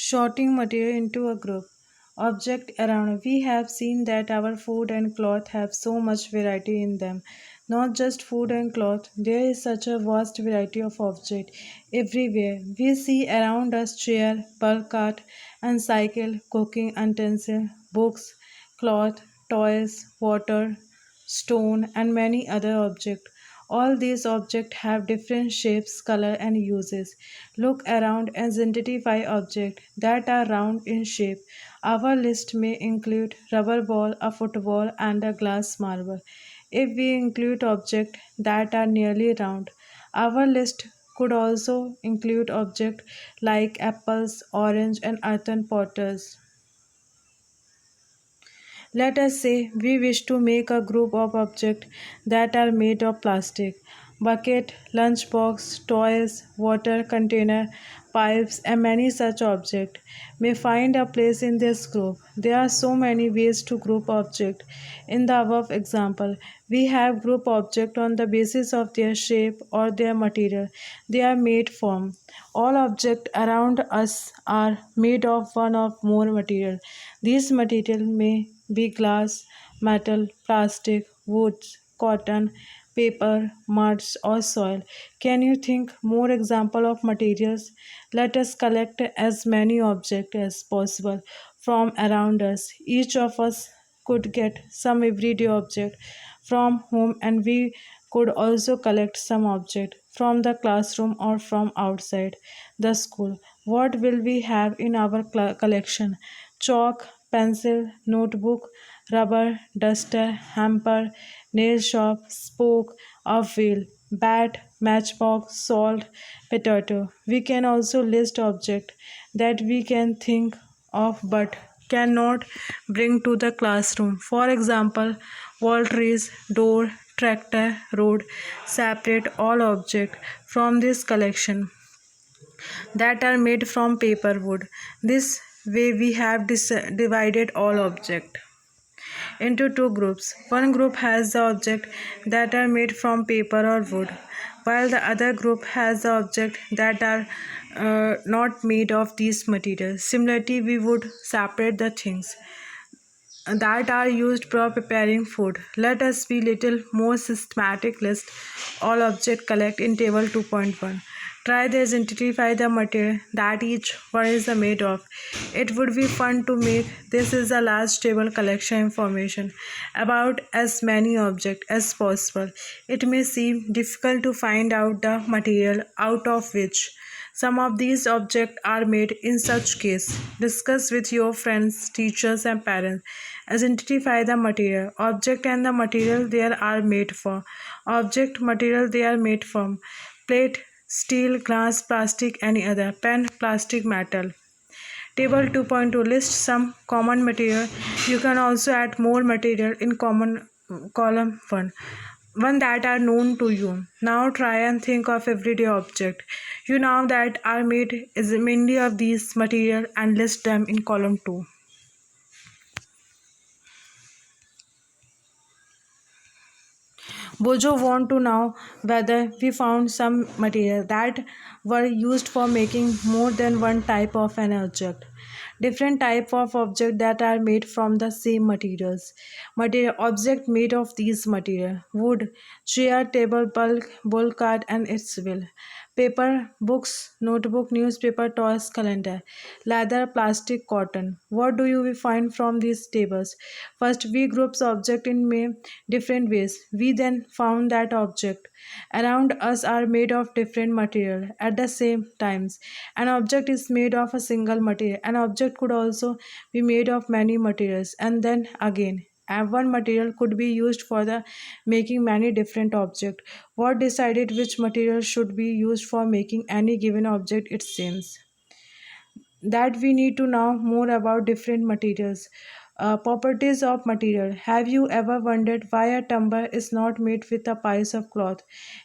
Sorting material into a group. Object around. We have seen that our food and cloth have so much variety in them. Not just food and cloth, there is such a vast variety of objects everywhere. We see around us chair, bulk cart, and cycle, cooking utensil, books, cloth, toys, water, stone, and many other objects. All these objects have different shapes, color, and uses. Look around and identify objects that are round in shape. Our list may include rubber ball, a football, and a glass marble. If we include objects that are nearly round, our list could also include objects like apples, orange, and earthen potters. Let us say we wish to make a group of objects that are made of plastic. Bucket, lunchbox, toys, water container, pipes, and many such objects may find a place in this group. There are so many ways to group objects. In the above example, we have group objects on the basis of their shape or their material they are made from. All objects around us are made of one or more material. These material may be glass, metal, plastic, wood, cotton, paper, muds, or soil. Can you think more example of materials? Let us collect as many objects as possible from around us. Each of us could get some everyday object from home, and we could also collect some object from the classroom or from outside the school. What will we have in our collection? Chalk, pencil, notebook, rubber, duster, hamper, nail shop, spoke, a wheel, bat, matchbox, salt, potato. We can also list objects that we can think of but cannot bring to the classroom. For example, wall trees, door, tractor, road. Separate all objects from this collection that are made from paper wood. This way we have divided all objects into two groups. One group has the objects that are made from paper or wood, while the other group has the objects that are not made of these materials. Similarly, we would separate the things that are used for preparing food. Let us be little more systematic. List all objects collect in table 2.1. Try to identify the material that each one is made of. It would be fun to make. This is a large table collection information about as many objects as possible. It may seem difficult to find out the material out of which some of these objects are made. In such case, discuss with your friends, teachers, and parents. Identify the material, object, and the material they are made for. Object, material they are made from: plate, steel, glass, plastic, any other, pen, plastic, metal. Table 2.2 lists some common material. You can also add more material in common column 1, one that are known to you. Now try and think of everyday object you know that are made is mainly of these material and list them in column 2. Bojo want to know whether we found some material that were used for making more than one type of an object. Different type of object that are made from the same materials. Material object made of these material: wood, chair, table, bulk card, and its wheel. Paper, books, notebook, newspaper, toys, calendar. Leather, plastic, cotton. What do you find from these tables? First, we groups object in different ways. We then found that object around us are made of different material at the same times. An object is made of a single material. An object could also be made of many materials, and then again. And one material could be used for the making many different objects. What decided which material should be used for making any given object? It seems that we need to know more about different materials. Properties of material. Have you ever wondered why a tumbler is not made with a piece of cloth?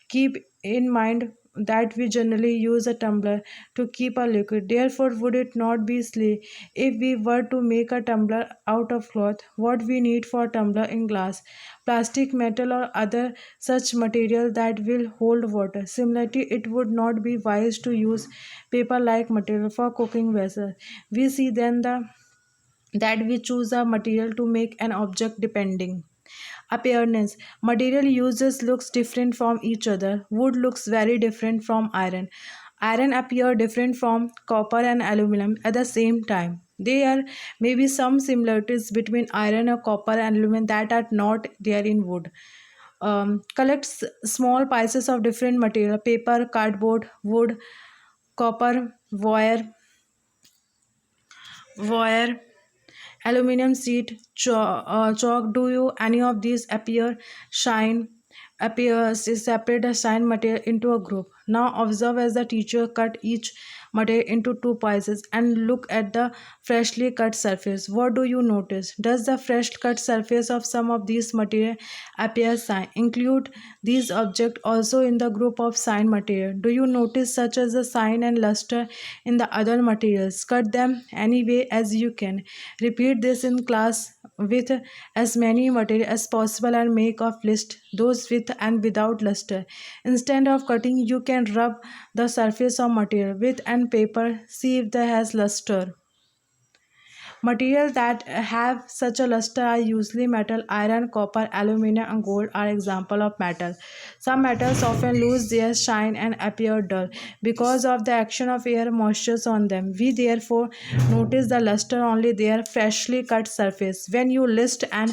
Keep in mind that we generally use a tumbler to keep a liquid. Therefore, would it not be silly if we were to make a tumbler out of cloth? What we need for a tumbler in glass, plastic, metal, or other such material that will hold water. Similarly, it would not be wise to use paper-like material for cooking vessels. We see then that we choose a material to make an object depending. Appearance. Material uses looks different from each other. Wood looks very different from iron. Iron appear different from copper and aluminum at the same time. There may be some similarities between iron or copper and aluminum that are not there in wood. Collect small pieces of different material: paper, cardboard, wood, copper, wire, aluminum sheet, chalk. Do you any of these shine appears is separate the shine material into a group? Now observe as the teacher cut each material into two pieces and look at the freshly cut surface. What do you notice? Does the fresh cut surface of some of these material appear shine? Include these objects also in the group of shine material. Do you notice such as the shine and luster in the other materials? Cut them any way as you can. Repeat this in class with as many material as possible and make a list those with and without luster. Instead of cutting, you can rub the surface of material with and paper, see if there has luster. Materials that have such a luster are usually metal. Iron, copper, aluminum, and gold are examples of metal. Some metals often lose their shine and appear dull because of the action of air moisture on them. We therefore notice the luster only their freshly cut surface. When you list an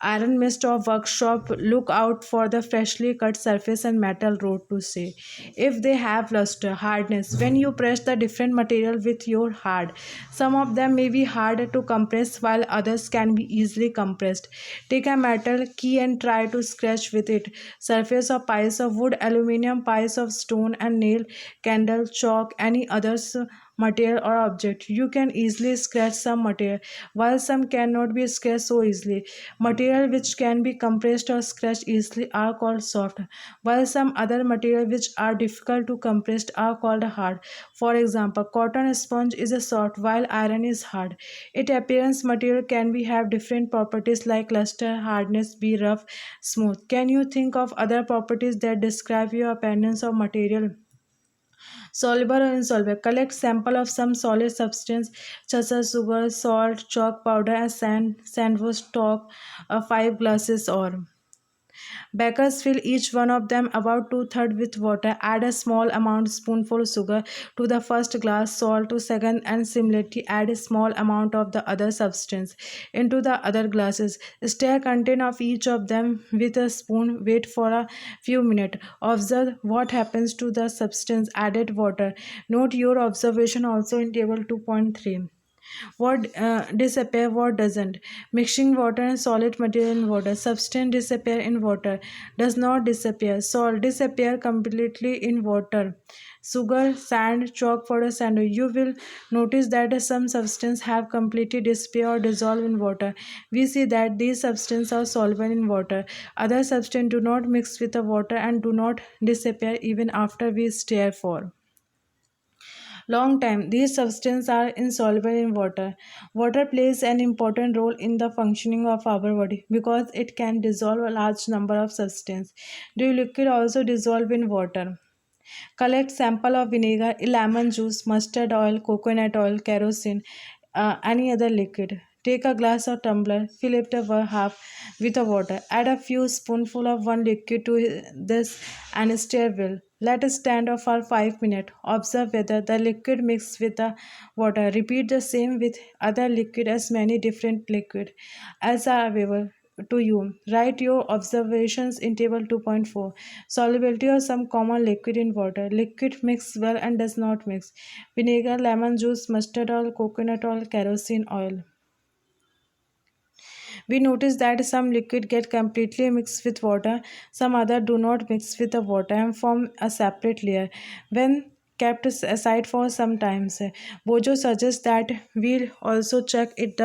iron mist or workshop, look out for the freshly cut surface and metal rod to see if they have luster, hardness. When you press the different material with your hand, some of them may be hard to compress while others can be easily compressed. Take a metal key and try to scratch with it. Surface of piles of wood, aluminum, piles of stone and nail, candle, chalk, any others material or object. You can easily scratch some material, while some cannot be scratched so easily. Material which can be compressed or scratched easily are called soft, while some other material which are difficult to compress are called hard. For example, cotton sponge is a soft while iron is hard. Its appearance material can be have different properties like luster, hardness, be rough, smooth. Can you think of other properties that describe your appearance of material? Soluble or insoluble. Collect sample of some solid substance such as sugar, salt, chalk powder, and sand was stock 5 glasses or bakers fill each one of them about two-thirds with water. Add a small amount spoonful sugar to the first glass, salt to second, and similarly add a small amount of the other substance into the other glasses. Stir content of each of them with a spoon. Wait for a few minutes. Observe what happens to the substance added water. Note your observation also in table 2.3. What disappear, what doesn't? Mixing water and solid material in water. Substance disappear in water, does not disappear. Salt disappear completely in water. Sugar, sand, chalk for a sand. You will notice that some substances have completely disappeared or dissolved in water. We see that these substances are soluble in water. Other substances do not mix with the water and do not disappear even after we stir for long time. These substances are insoluble in water. Water plays an important role in the functioning of our body because it can dissolve a large number of substances. The liquid also dissolve in water. Collect sample of vinegar, lemon juice, mustard oil, coconut oil, kerosene, any other liquid. Take a glass or tumbler, fill it over half with the water. Add a few spoonful of one liquid to this and stir well. Let it stand for 5 minutes. Observe whether the liquid mixes with the water. Repeat the same with other liquid as many different liquid as are available to you. Write your observations in table 2.4. Solubility of some common liquid in water. Liquid mix well and does not mix. Vinegar, lemon juice, mustard oil, coconut oil, kerosene oil. We notice that some liquid get completely mixed with water, some other do not mix with the water and form a separate layer. When kept aside for some times. Bojo suggests that we also check if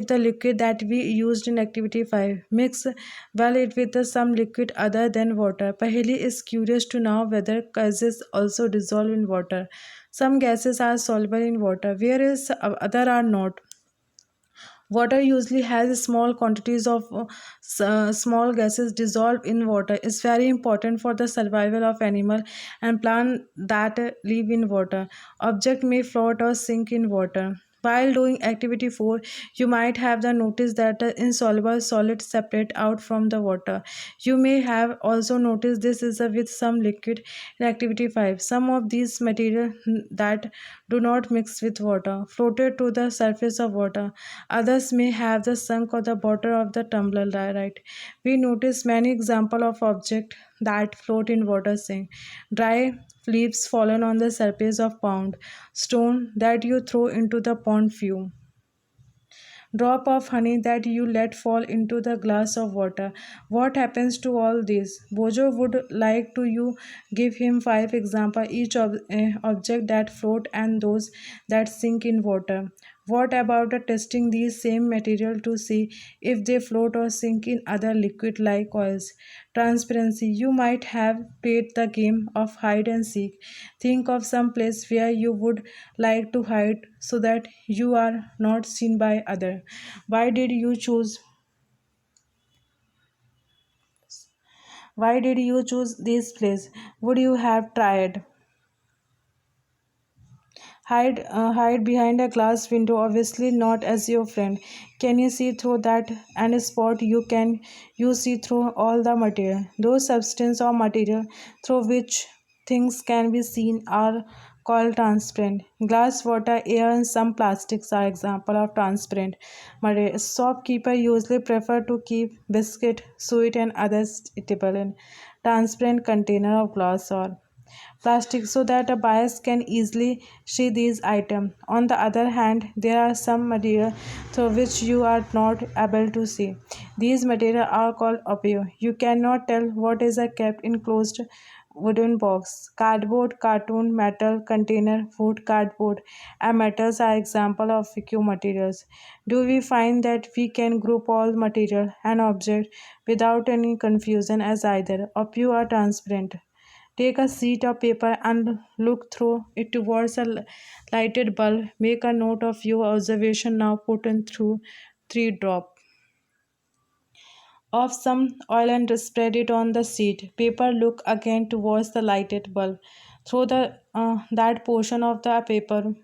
the liquid that we used in activity 5 mix well it with some liquid other than water. Paheli is curious to know whether gases also dissolve in water. Some gases are soluble in water, whereas other are not. Water usually has small quantities of small gases dissolved in water. It's very important for the survival of animal and plant that live in water. Object may float or sink in water. While doing activity 4, you might have the notice that the insoluble solid separate out from the water. You may have also noticed this is with some liquid in activity 5. Some of these material that do not mix with water floated to the surface of water. Others may have the sunk or the bottom of the tumbler, right? We notice many examples of objects that float in water sink. Dry leaves fallen on the surface of pond, stone that you throw into the pond few drop of honey that you let fall into the glass of water. What happens to all this? Bojo would like to you give him 5 examples each of object that float and those that sink in water. What about testing these same material to see if they float or sink in other liquid like oils? Transparency. You might have played the game of hide and seek. Think of some place where you would like to hide so that you are not seen by other. Why did you choose why did you choose this place? Would you have tried? Hide behind a glass window, obviously not as your friend. Can you see through that and spot you see through all the material? Those substance or material through which things can be seen are called transparent. Glass, water, air, and some plastics are example of transparent material. Shopkeeper usually prefer to keep biscuit, sweet, and others eatable in transparent container of glass or plastic so that a buyer can easily see these items. On the other hand, there are some material through which you are not able to see. These materials are called opaque. You cannot tell what is a kept in closed wooden box. Cardboard, cartoon, metal, container, food, cardboard, and metals are example of vacuum materials. Do we find that we can group all material and object without any confusion as either opaque or transparent? Take a sheet of paper and look through it towards a lighted bulb. Make a note of your observation now. Put in through 3 drops of some oil and spread it on the sheet. Paper. Look again towards the lighted bulb. Through that portion of the paper.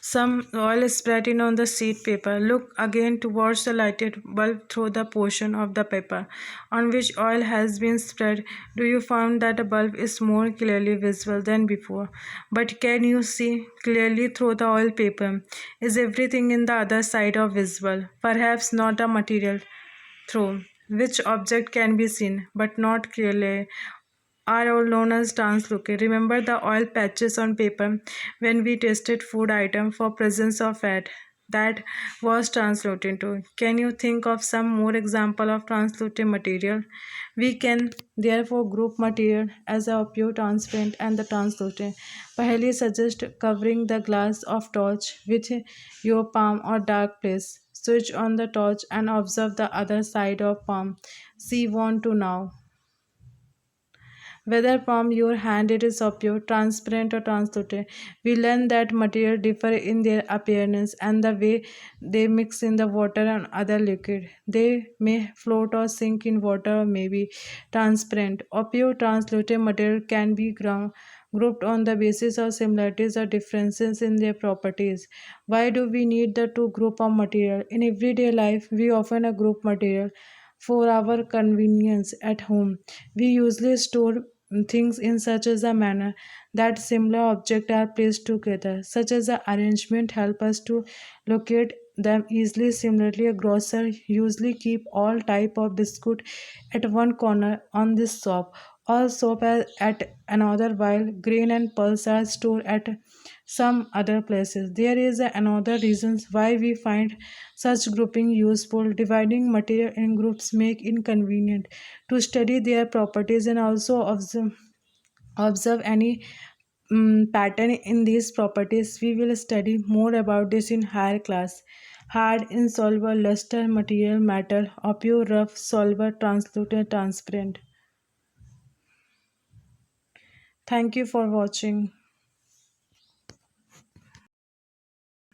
Some oil spread in on the sheet paper. Look again towards the lighted bulb through the portion of the paper on which oil has been spread. Do you find that the bulb is more clearly visible than before? But can you see clearly through the oil paper? Is everything in the other side of visible? Perhaps not a material through which object can be seen but not clearly are all known as translucent. Remember the oil patches on paper when we tested food item for presence of fat that was translucent too. Can you think of some more example of translucent material? We can therefore group material as a pure transparent and the translucent. Paheli suggests covering the glass of torch with your palm or dark place. Switch on the torch and observe the other side of palm. See want to now. Whether from your hand it is opaque, transparent or translucent, we learn that materials differ in their appearance and the way they mix in the water and other liquid. They may float or sink in water or may be transparent. Opaque translucent material can be grouped on the basis of similarities or differences in their properties. Why do we need the two group of material? In everyday life, we often group material for our convenience at home. We usually store things in such as a manner that similar objects are placed together. Such as the arrangement help us to locate them easily. Similarly, a grocer usually keep all type of biscuit at one corner on this shop, all soap at another, while grain and pulse are stored at some other places. There is another reasons why we find such grouping useful. Dividing material in groups make inconvenient to study their properties and also observe any pattern in these properties. We will study more about this in higher class. Hard, insoluble, luster, material, metal, opure, rough, solver, translucent, transparent. Thank you for watching.